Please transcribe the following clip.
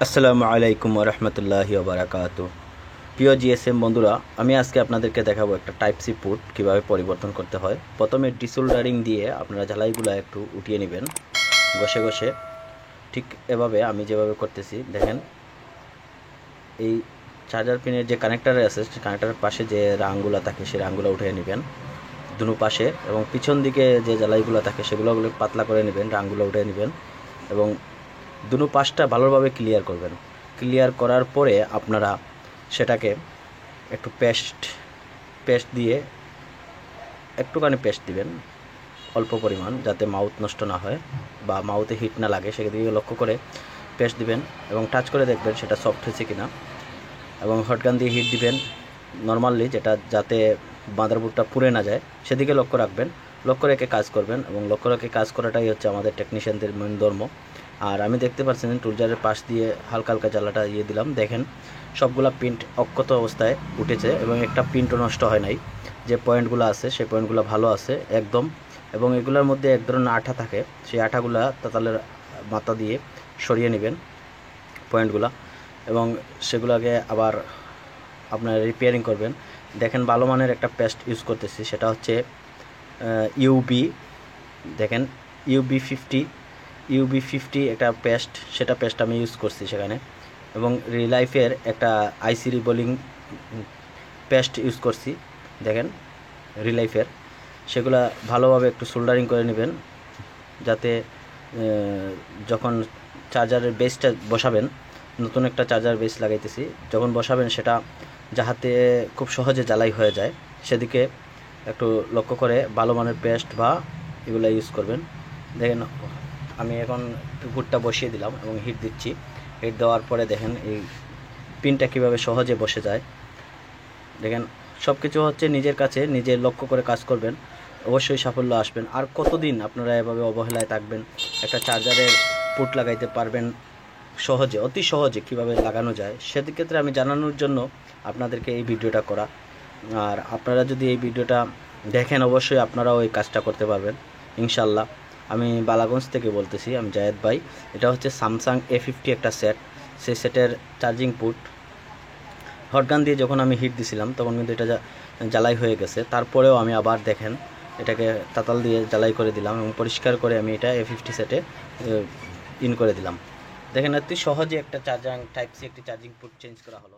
আসসালামু আলাইকুম রহমতুল্লাহি ওবারাকাতু। প্রিয় জিএসএম বন্ধুরা, আমি আজকে আপনাদেরকে দেখাবো একটা টাইপ সি পোর্ট কীভাবে পরিবর্তন করতে হয়। প্রথমে ডিসোল্ডারিং দিয়ে আপনারা ঝালাইগুলো একটু উঠিয়ে নেবেন ঘষে ঘষে। ঠিক এভাবে আমি যেভাবে করতেছি দেখেন, এই চার্জার পিনের যে কানেক্টার আছে সেই কানেক্টারের পাশে যে রাংগুলো থাকে সেই রাংগুলো উঠিয়ে নেবেন দুনো পাশে, এবং পিছন দিকে যে জ্বালাইগুলো থাকে সেগুলো পাতলা করে নেবেন, রাংগুলো উঠিয়ে নেবেন এবং দুনো পাশটা ভালোভাবে ক্লিয়ার করবেন। ক্লিয়ার করার পরে আপনারা সেটাকে একটু পেস্ট দিয়ে একটুখানি পেস্ট দিবেন অল্প পরিমাণ, যাতে মাউথ নষ্ট না হয় বা মাউথে হিট না লাগে সেদিকে লক্ষ্য করে পেস্ট দিবেন এবং টাচ করে দেখবেন সেটা সফট হয়েছে কিনা, এবং হটগান দিয়ে হিট দিবেন নর্মালি, যেটা যাতে মাদারবোর্ডটা পুড়ে না যায় সেদিকে লক্ষ্য রাখবেন। লক্ষ্য রেখে কাজ করবেন এবং লক্ষ্য রেখে কাজ করাটাই হচ্ছে আমাদের টেকনিশিয়ানদের মেন ধর্ম। আর আমি দেখতে পাচ্ছেন টুলজারের পাশ দিয়ে হালকা হালকা জ্বালাটা দিলাম, দেখেন সবগুলা প্রিন্ট অক্ষত অবস্থায় উঠেছে এবং একটা প্রিন্টও নষ্ট হয় নাই। যে পয়েন্টগুলো আছে সেই পয়েন্টগুলো ভালো আছে একদম, এবং এগুলোর মধ্যে এক ধরনের আঠা থাকে, সেই আঠাগুলা তাতালের মাথা দিয়ে সরিয়ে নেবেন পয়েন্টগুলো, এবং সেগুলোকে আবার আপনার রিপেয়ারিং করবেন। দেখেন ভালো মানের একটা পেস্ট ইউজ করতেছি, সেটা হচ্ছে ইউবি, দেখেন ইউবি 50 একটা পেস্ট, সেটা পেস্ট আমি ইউজ করছি সেখানে, এবং রিলাইফের একটা আইসি রিবোলিং পেস্ট ইউজ করছি দেখেন রিলাইফের। সেগুলো ভালোভাবে একটু সোল্ডারিং করে নেবেন, যাতে যখন চার্জারের বেসটা বসাবেন, নতুন একটা চার্জার বেস লাগাইতেছি, যখন বসাবেন সেটা যাতে খুব সহজে জ্বালাই হয়ে যায় সেদিকে একটু লক্ষ্য করে ভালো মানের পেস্ট বা এগুলো ইউজ করবেন। দেখেন আমি এখন পুরটা বসিয়ে দিলাম এবং হিট দিচ্ছি। হিট দেওয়ার পরে দেখেন এই পিনটা কীভাবে সহজে বসে যায়। দেখেন সব কিছু হচ্ছে নিজের কাছে নিজে লক্ষ্য করে কাজ করবেন, অবশ্যই সাফল্য আসবেন। আর কতদিন আপনারা এভাবে অবহেলায় থাকবেন? একটা চার্জারের পুট লাগাইতে পারবেন সহজে, অতি সহজে কীভাবে লাগানো যায় সেক্ষেত্রে আমি জানানোর জন্য আপনাদেরকে এই ভিডিওটা করা। আর আপনারা যদি এই ভিডিওটা দেখেন অবশ্যই আপনারাও এই কাজটা করতে পারবেন ইনশাল্লাহ। আমি বালাগঞ্জ থেকে বলতেছি, আমি জায়েদ ভাই। এটা হচ্ছে স্যামসাং A50 একটা সেট, সেই সেটের চার্জিং পুট। হটগান দিয়ে যখন আমি হিট দিছিলাম তখন কিন্তু এটা জ্বালাই হয়ে গেছে, তারপরেও আমি আবার দেখেন এটাকে তাতাল দিয়ে জ্বালাই করে দিলাম এবং পরিষ্কার করে আমি এটা A50 সেটে ইন করে দিলাম। দেখেন অতি সহজে একটা চার্জিং টাইপ সি একটি চার্জিং পুট চেঞ্জ করা হলো।